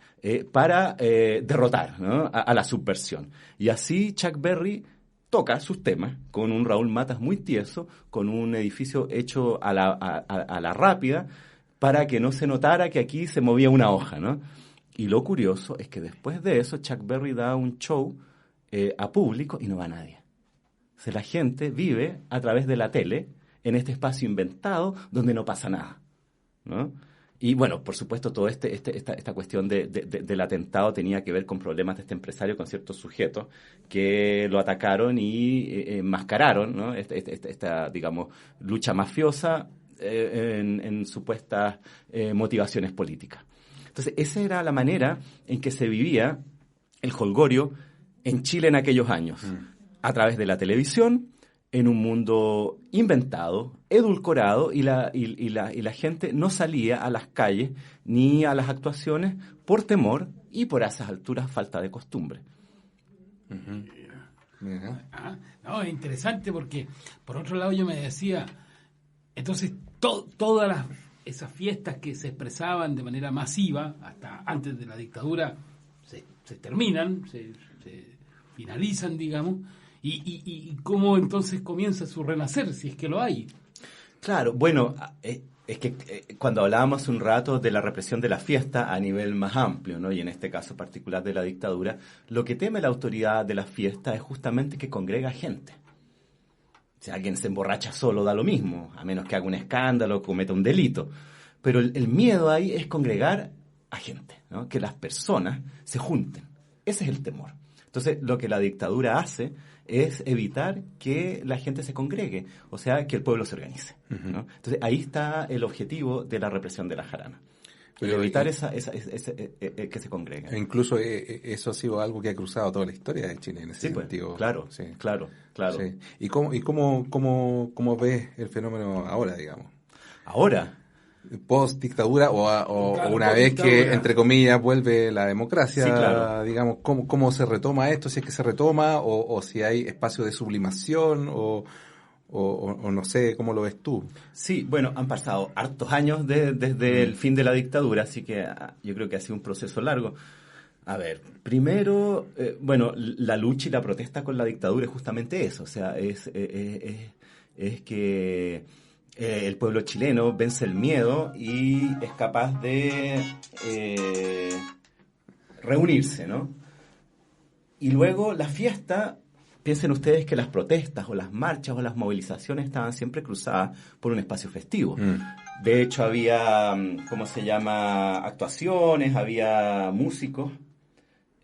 D: para derrotar, ¿no?, a la subversión. Y así Chuck Berry toca sus temas con un Raúl Matas muy tieso, con un edificio hecho a la rápida, para que no se notara que aquí se movía una hoja, ¿no? Y lo curioso es que después de eso Chuck Berry da un show a público y no va nadie. O sea, la gente vive a través de la tele en este espacio inventado donde no pasa nada, ¿no? Y bueno, por supuesto, toda esta cuestión del atentado tenía que ver con problemas de este empresario con ciertos sujetos que lo atacaron y enmascararon, ¿no?, esta, digamos, lucha mafiosa en supuestas motivaciones políticas. Entonces, esa era la manera en que se vivía el jolgorio en Chile en aquellos años, a través de la televisión, en un mundo inventado, edulcorado, y la gente no salía a las calles ni a las actuaciones por temor y por a esas alturas falta de costumbre.
E: No, es interesante porque, por otro lado, yo me decía, entonces todas esas fiestas que se expresaban de manera masiva, hasta antes de la dictadura, se terminan, se finalizan, digamos, y cómo entonces comienza su renacer, si es que lo hay.
D: Claro, bueno, es que cuando hablábamos hace un rato de la represión de la fiesta a nivel más amplio, ¿no?, y en este caso particular de la dictadura, lo que teme la autoridad de la fiesta es justamente que congrega gente. Si alguien se emborracha solo da lo mismo, a menos que haga un escándalo o cometa un delito. Pero el miedo ahí es congregar a gente, ¿no?, que las personas se junten. Ese es el temor. Entonces, lo que la dictadura hace es evitar que la gente se congregue, o sea, que el pueblo se organice, ¿no? Entonces, ahí está el objetivo de la represión de la jarana. Pero evitar que se congreguen.
C: Incluso eso ha sido algo que ha cruzado toda la historia de Chile en ese sentido.
D: Pues, claro, sí. Claro.
C: Sí. ¿Y cómo ves el fenómeno ahora, digamos?
D: ¿Ahora?
C: Post-dictadura o una vez que, entre comillas, vuelve la democracia, sí, claro. Digamos, ¿cómo se retoma esto? Si es que se retoma o si hay espacio de sublimación o no sé, ¿cómo lo ves tú?
D: Sí, bueno, han pasado hartos años desde el fin de la dictadura, así que yo creo que ha sido un proceso largo. A ver, primero, bueno, la lucha y la protesta con la dictadura es justamente eso, o sea, es que el pueblo chileno vence el miedo y es capaz de reunirse, ¿no? Y luego la fiesta, piensen ustedes que las protestas o las marchas o las movilizaciones estaban siempre cruzadas por un espacio festivo. De hecho, había, actuaciones, había músicos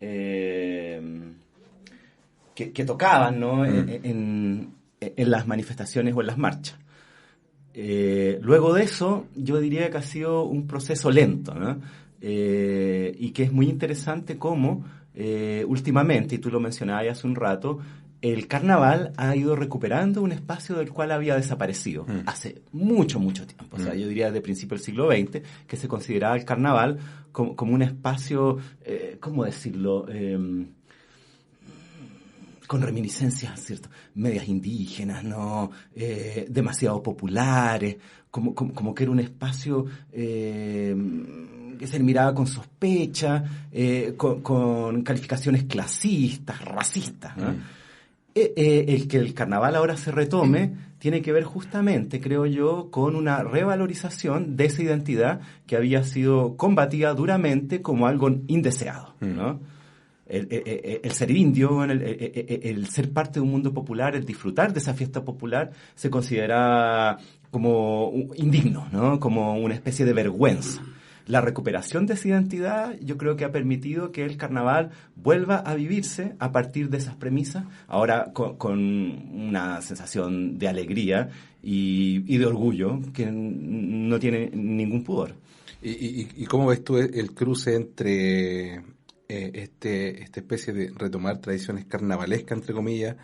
D: que tocaban, ¿no?, en las manifestaciones o en las marchas. Luego de eso, yo diría que ha sido un proceso lento, ¿no? Y que es muy interesante cómo últimamente, y tú lo mencionabas hace un rato, el carnaval ha ido recuperando un espacio del cual había desaparecido hace mucho tiempo. O sea, yo diría desde principios del siglo XX, que se consideraba el carnaval como un espacio, ¿cómo decirlo?, con reminiscencias, ¿cierto?, medias indígenas, ¿no?, demasiado populares, como que era un espacio que se miraba con sospecha, con calificaciones clasistas, racistas, ¿no? El que el carnaval ahora se retome tiene que ver justamente, creo yo, con una revalorización de esa identidad que había sido combatida duramente como algo indeseado, ¿no? el ser indio, el ser parte de un mundo popular, el disfrutar de esa fiesta popular, se considera como indigno, ¿no? Como una especie de vergüenza. La recuperación de esa identidad yo creo que ha permitido que el carnaval vuelva a vivirse a partir de esas premisas, ahora con una sensación de alegría y de orgullo que no tiene ningún pudor.
C: ¿Y cómo ves tú el cruce entre esta especie de retomar tradiciones carnavalescas, entre comillas,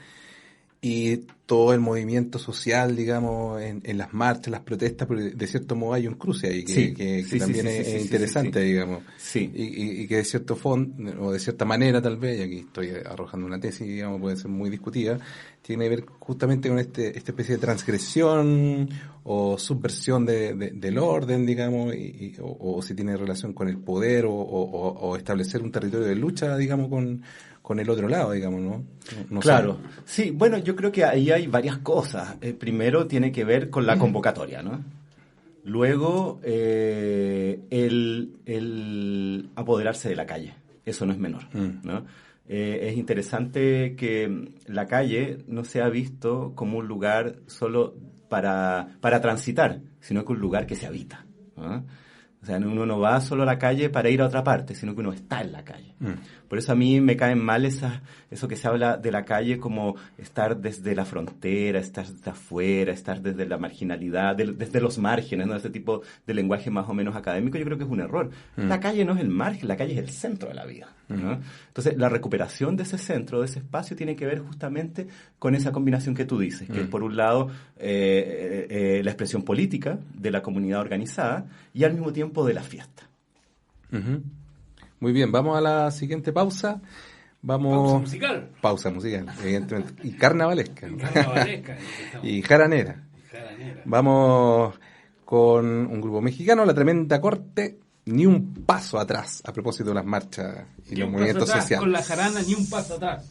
C: y todo el movimiento social, digamos, en las marchas, las protestas? Porque de cierto modo hay un cruce ahí que también es interesante, digamos. Sí. Y que de cierto fondo, o de cierta manera tal vez, y aquí estoy arrojando una tesis, digamos, puede ser muy discutida, tiene que ver justamente con esta especie de transgresión o subversión del orden, digamos, o si tiene relación con el poder o establecer un territorio de lucha, digamos, con el otro lado, digamos, ¿no? No
D: claro,
C: sé.
D: Sí, bueno, yo creo que ahí hay varias cosas. Primero tiene que ver con la convocatoria, ¿no? Luego, el apoderarse de la calle. Eso no es menor, ¿no? Es interesante que la calle no sea visto como un lugar solo para transitar, sino que un lugar que se habita, ¿no? O sea, uno no va solo a la calle para ir a otra parte, sino que uno está en la calle. Por eso a mí me caen mal eso que se habla de la calle como estar desde la frontera, estar desde afuera, estar desde la marginalidad, desde los márgenes, ¿no? Ese tipo de lenguaje más o menos académico, yo creo que es un error. La calle no es el margen, la calle es el centro de la vida, ¿no? Entonces, la recuperación de ese centro, de ese espacio, tiene que ver justamente con esa combinación que tú dices, que es por un lado la expresión política de la comunidad organizada y al mismo tiempo de la fiesta.
C: Muy bien, vamos a la siguiente pausa. Pausa musical, evidentemente. Y carnavalesca. Y jaranera. Vamos con un grupo mexicano, La Tremenda Corte, Ni un paso atrás, a propósito de las marchas y los movimientos sociales.
E: Con la jarana, ni un paso atrás.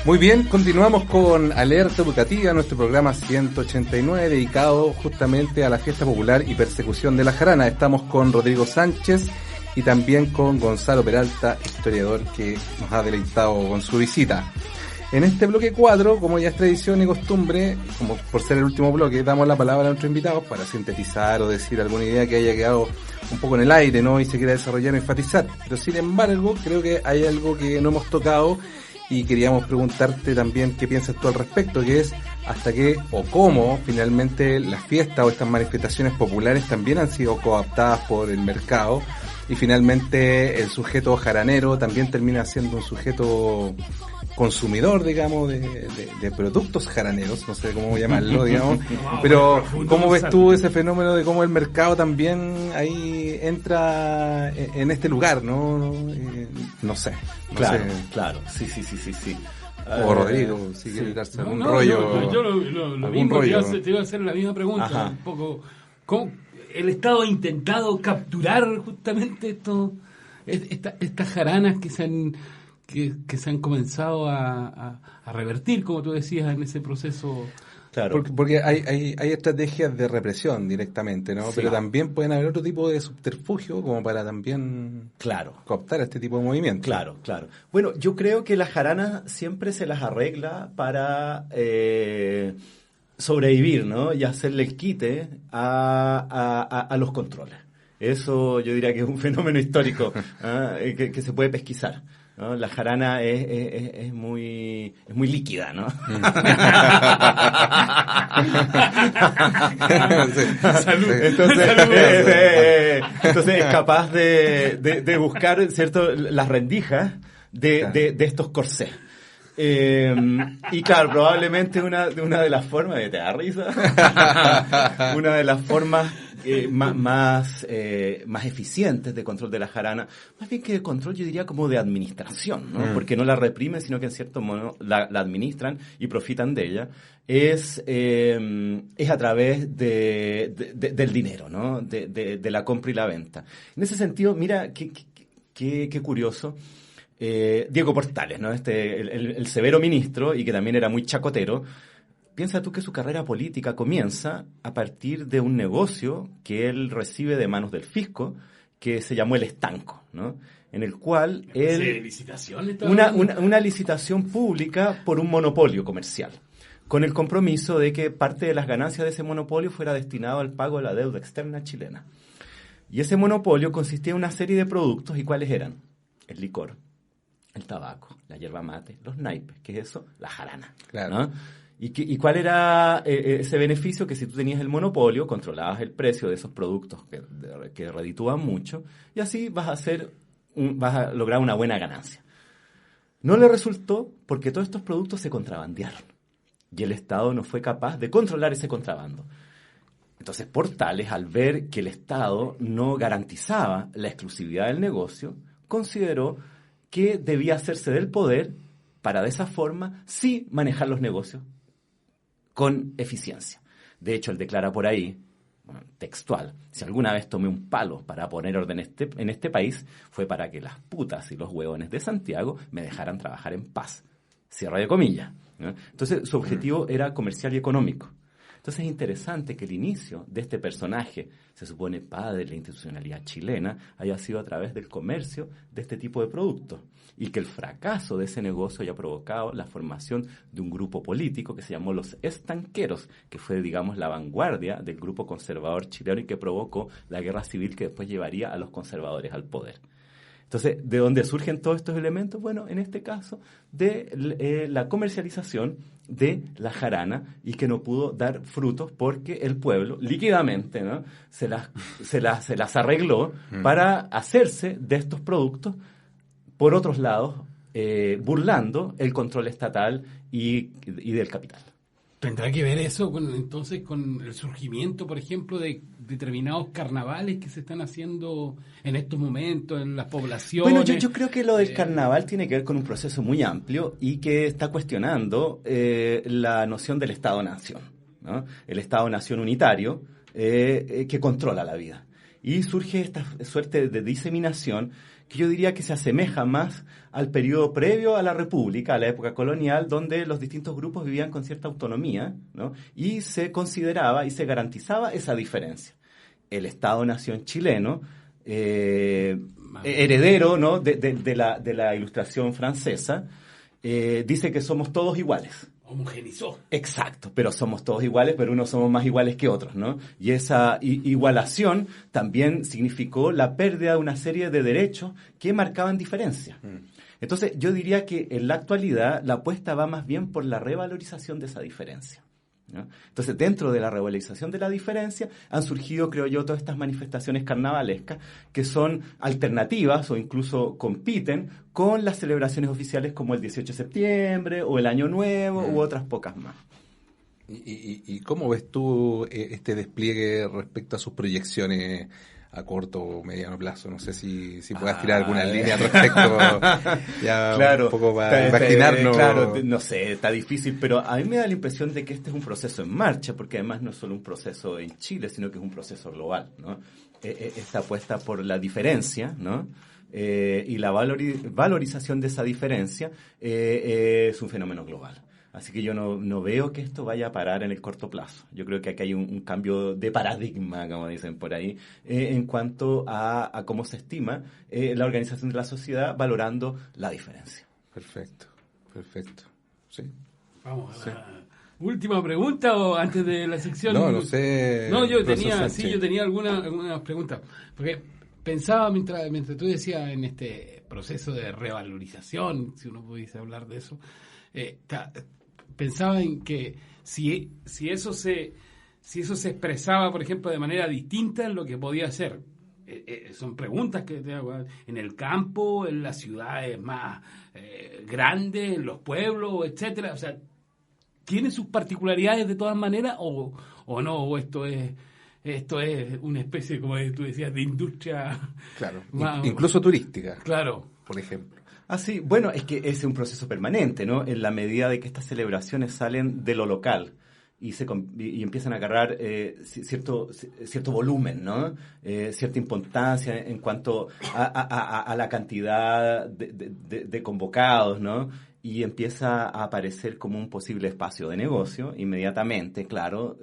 C: Muy bien, continuamos con Alerta Educativa, nuestro programa 189 dedicado justamente a la fiesta popular y persecución de la jarana. Estamos con Rodrigo Sánchez y también con Gonzalo Peralta, historiador que nos ha deleitado con su visita. En este bloque 4, como ya es tradición y costumbre, como por ser el último bloque, damos la palabra a nuestros invitados para sintetizar o decir alguna idea que haya quedado un poco en el aire, ¿no? Y se quiera desarrollar o enfatizar. Pero sin embargo, creo que hay algo que no hemos tocado y queríamos preguntarte también qué piensas tú al respecto, que es hasta qué o cómo finalmente las fiestas o estas manifestaciones populares también han sido cooptadas por el mercado y finalmente el sujeto jaranero también termina siendo un sujeto consumidor, digamos, de productos jaraneros, no sé cómo llamarlo, digamos, pero ¿cómo ves tú ese fenómeno de cómo el mercado también ahí entra en este lugar, no? No sé.
D: Claro, sí.
C: O Rodrigo, si quiere darse algún
E: No,
C: rollo.
E: yo lo mismo, te iba a hacer la misma pregunta.
D: Ajá.
E: Un poco, ¿cómo el Estado ha intentado capturar justamente estas jaranas que se han comenzado a revertir, como tú decías, en ese proceso?
D: Claro.
C: Porque hay estrategias de represión directamente, ¿no?
D: Sí.
C: Pero también pueden haber otro tipo de subterfugio como para también cooptar este tipo de movimientos.
D: Claro. Bueno, yo creo que la jarana siempre se las arregla para sobrevivir, ¿no? Y hacerle el quite a los controles. Eso yo diría que es un fenómeno histórico que se puede pesquisar, ¿no? La jarana es muy líquida, ¿no?
E: Salud.
D: Entonces es capaz de buscar, ¿cierto?, las rendijas de estos corsés. Y claro, probablemente una de las formas, ¿te da risa? Una de las formas más eficientes de control de la jarana, más bien que de control, yo diría como de administración, ¿no? Porque no la reprimen, sino que en cierto modo la administran y profitan de ella, es a través del dinero, ¿no? De la compra y la venta. En ese sentido, mira, qué curioso. Diego Portales, ¿no? El severo ministro, y que también era muy chacotero. Piensa tú que su carrera política comienza a partir de un negocio que él recibe de manos del fisco, que se llamó El Estanco, ¿no? En el cual él... Una licitación pública por un monopolio comercial, con el compromiso de que parte de las ganancias de ese monopolio fuera destinado al pago de la deuda externa chilena. Y ese monopolio consistía en una serie de productos, ¿y cuáles eran? El licor, el tabaco, la yerba mate, los naipes, ¿qué es eso? La jarana,
C: claro,
D: ¿no? ¿Y cuál era ese beneficio? Que si tú tenías el monopolio, controlabas el precio de esos productos que reditúan mucho, y así vas a lograr una buena ganancia. No le resultó porque todos estos productos se contrabandearon, y el Estado no fue capaz de controlar ese contrabando. Entonces, Portales, al ver que el Estado no garantizaba la exclusividad del negocio, consideró que debía hacerse del poder para de esa forma sí manejar los negocios con eficiencia. De hecho, él declara por ahí, textual, si alguna vez tomé un palo para poner orden en este país, fue para que las putas y los huevones de Santiago me dejaran trabajar en paz. Cierre de comillas, ¿no? Entonces, su objetivo era comercial y económico. Entonces es interesante que el inicio de este personaje, se supone padre de la institucionalidad chilena, haya sido a través del comercio de este tipo de productos, y que el fracaso de ese negocio haya provocado la formación de un grupo político que se llamó los estanqueros, que fue, digamos, la vanguardia del grupo conservador chileno y que provocó la guerra civil que después llevaría a los conservadores al poder. Entonces, ¿de dónde surgen todos estos elementos? Bueno, en este caso, de la comercialización de la jarana, y que no pudo dar frutos porque el pueblo, líquidamente, ¿no?, se las arregló para hacerse de estos productos, por otros lados, burlando el control estatal y del capital.
E: ¿Tendrá que ver eso entonces con el surgimiento, por ejemplo, de determinados carnavales que se están haciendo en estos momentos en las poblaciones?
D: Bueno, yo creo que lo del carnaval tiene que ver con un proceso muy amplio y que está cuestionando la noción del Estado-Nación, ¿no? El Estado-Nación unitario que controla la vida. Y surge esta suerte de diseminación que yo diría que se asemeja más al periodo previo a la República, a la época colonial, donde los distintos grupos vivían con cierta autonomía, ¿no? Y se consideraba y se garantizaba esa diferencia. El Estado-Nación chileno, heredero, ¿no? de la Ilustración francesa, dice que somos todos iguales.
E: Homogenizó.
D: Exacto, pero somos todos iguales, pero unos somos más iguales que otros, ¿no? Y esa igualación también significó la pérdida de una serie de derechos que marcaban diferencia. Entonces, yo diría que en la actualidad la apuesta va más bien por la revalorización de esa diferencia, ¿no? Entonces, dentro de la revalorización de la diferencia han surgido, creo yo, todas estas manifestaciones carnavalescas que son alternativas o incluso compiten con las celebraciones oficiales como el 18 de septiembre o el Año Nuevo u otras pocas más.
C: ¿Y cómo ves tú este despliegue respecto a sus proyecciones a corto o mediano plazo? No sé si puedas tirar alguna línea al respecto, ya
D: claro,
C: un poco para imaginarnos.
D: Claro, no sé, está difícil, pero a mí me da la impresión de que este es un proceso en marcha, porque además no es solo un proceso en Chile, sino que es un proceso global, ¿no? Esta apuesta por la diferencia, ¿no? Y la valorización de esa diferencia es un fenómeno global. Así que yo no veo que esto vaya a parar en el corto plazo. Yo creo que aquí hay un cambio de paradigma, como dicen por ahí, en cuanto a cómo se estima la organización de la sociedad valorando la diferencia.
C: Perfecto. Sí.
E: Vamos a la última pregunta o antes de la sección.
C: No sé.
E: No, yo tenía algunas preguntas. Porque pensaba mientras tú decías en este proceso de revalorización, si uno pudiese hablar de eso, pensaba en que si eso se expresaba, por ejemplo, de manera distinta en lo que podía ser. Son preguntas que te hago. En el campo, en las ciudades más grandes, en los pueblos, etcétera. O sea, ¿tiene sus particularidades de todas maneras o no? ¿O esto es una especie, como tú decías, de industria?
C: Claro, incluso turística.
E: Claro.
C: Por ejemplo.
D: Sí, bueno, es que es un proceso permanente, ¿no? En la medida de que estas celebraciones salen de lo local y empiezan a agarrar cierto volumen, ¿no? Cierta importancia en cuanto a la cantidad de convocados, ¿no? Y empieza a aparecer como un posible espacio de negocio inmediatamente, claro.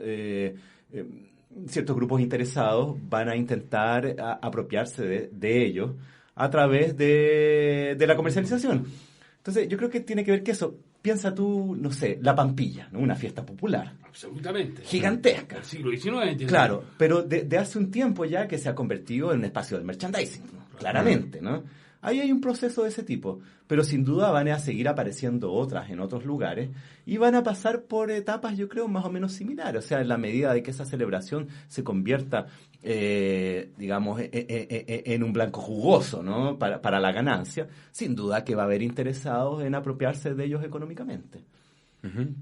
D: Ciertos grupos interesados van a intentar apropiarse de ellos a través de la comercialización. Entonces, yo creo que tiene que ver que eso. Piensa tú, no sé, la Pampilla, ¿no? Una fiesta popular.
E: Absolutamente.
D: Gigantesca.
E: Del siglo XIX.
D: Claro, pero de hace un tiempo ya que se ha convertido en un espacio de merchandising, ¿no? Claramente, ¿no? Ahí hay un proceso de ese tipo, pero sin duda van a seguir apareciendo otras en otros lugares y van a pasar por etapas, yo creo, más o menos similares. O sea, en la medida de que esa celebración se convierta, digamos, en un blanco jugoso, ¿no? Para la ganancia, sin duda que va a haber interesados en apropiarse de ellos económicamente.
C: Uh-huh.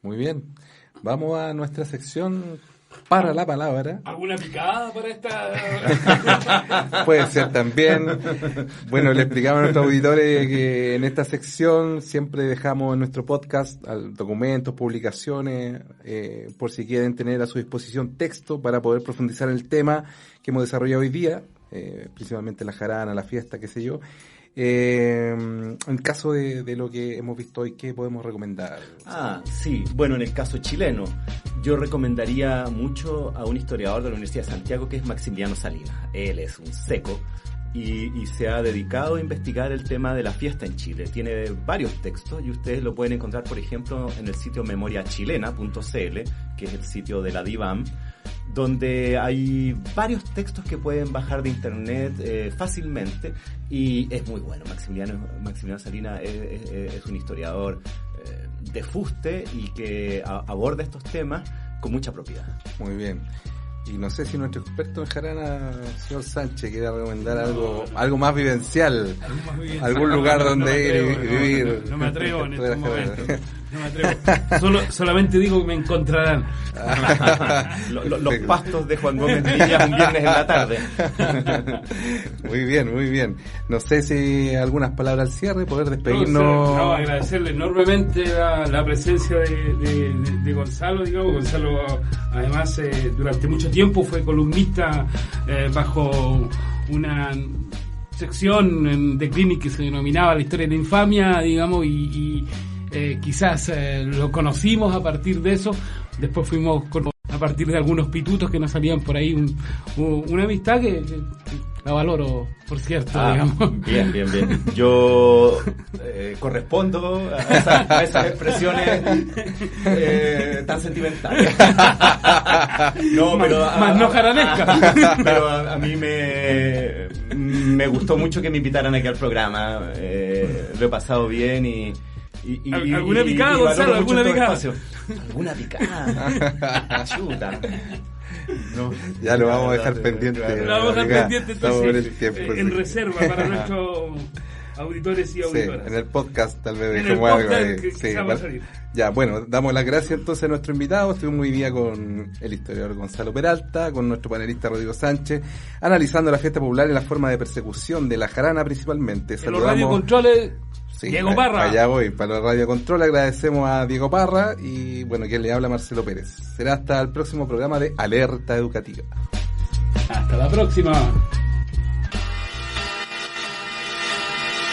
C: Muy bien. Vamos a nuestra sección Para la Palabra.
E: ¿Alguna picada para esta?
C: Puede ser también. Bueno, le explicamos a nuestros auditores que en esta sección siempre dejamos en nuestro podcast documentos, publicaciones, por si quieren tener a su disposición texto para poder profundizar en el tema que hemos desarrollado hoy día, principalmente la jarana, la fiesta, qué sé yo. En caso de lo que hemos visto hoy, ¿qué podemos recomendar?
D: Sí, bueno, en el caso chileno yo recomendaría mucho a un historiador de la Universidad de Santiago que es Maximiliano Salinas. Él es un seco y se ha dedicado a investigar el tema de la fiesta en Chile. Tiene varios textos y ustedes lo pueden encontrar, por ejemplo, en el sitio memoriachilena.cl, que es el sitio de la DIVAM, donde hay varios textos que pueden bajar de internet fácilmente y es muy bueno. Maximiliano Salinas es un historiador de fuste y que aborda estos temas con mucha propiedad.
C: Muy bien. Y no sé si nuestro experto en jarana, señor Sánchez, quiere recomendar algo más vivencial. Algún lugar donde ir y vivir.
E: No me atrevo en este momento. No me atrevo. Solamente digo que me encontrarán.
D: Los pastos de Juan Gómez Villa un viernes en la tarde.
C: Muy bien, muy bien. No sé si algunas palabras al cierre, poder despedirnos.
E: No, agradecerle enormemente la presencia de Gonzalo, digamos. Gonzalo, además, durante mucho tiempo fue columnista bajo una sección de Clinic que se denominaba La Historia de la Infamia, digamos, y quizás lo conocimos a partir de eso. Después fuimos a partir de algunos pitutos que nos salían por ahí, una amistad que la valoro, por cierto, digamos.
D: Bien. Yo correspondo a esas expresiones tan sentimentales. No, pero
E: más no jaranesca.
D: Pero a mí me gustó mucho que me invitaran aquí al programa. Lo he pasado bien y
E: ¿Alguna picada, Gonzalo? ¿Alguna picada?
D: ¿Alguna picada? Chuta.
C: No, ya lo vamos a dejar pendiente.
E: Lo vamos a dejar pendiente entonces, en
C: sí.
E: reserva para nuestros auditores y auditoras.
C: Sí, en el podcast tal vez
E: en
C: dejemos algo ahí.
E: Sí, va a salir.
C: Ya, bueno, damos las gracias entonces a nuestro invitado. Estuvimos muy día con el historiador Gonzalo Peralta, con nuestro panelista Rodrigo Sánchez, analizando la fiesta popular y la forma de persecución de la jarana principalmente.
E: En los radiocontroles,
C: sí,
E: Diego Parra.
C: Allá voy, para los radiocontroles agradecemos a Diego Parra y bueno, quien le habla, Marcelo Pérez. Será hasta el próximo programa de Alerta Educativa.
E: Hasta la próxima.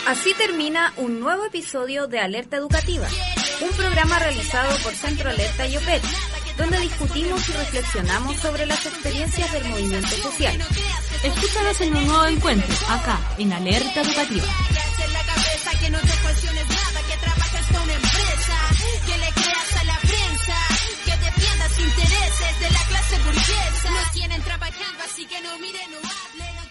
B: Así termina un nuevo episodio de Alerta Educativa, un programa realizado por Centro Alerta y OPET, donde discutimos y reflexionamos sobre las experiencias del movimiento social.
A: Escúchanos en un nuevo encuentro, acá, en Alerta Educativa.
H: Que no te cuestiones nada, que trabajes con una empresa, que le creas a la prensa, que defiendas intereses de la clase burguesa. Nos tienen trabajando, así que no miren, no hablen.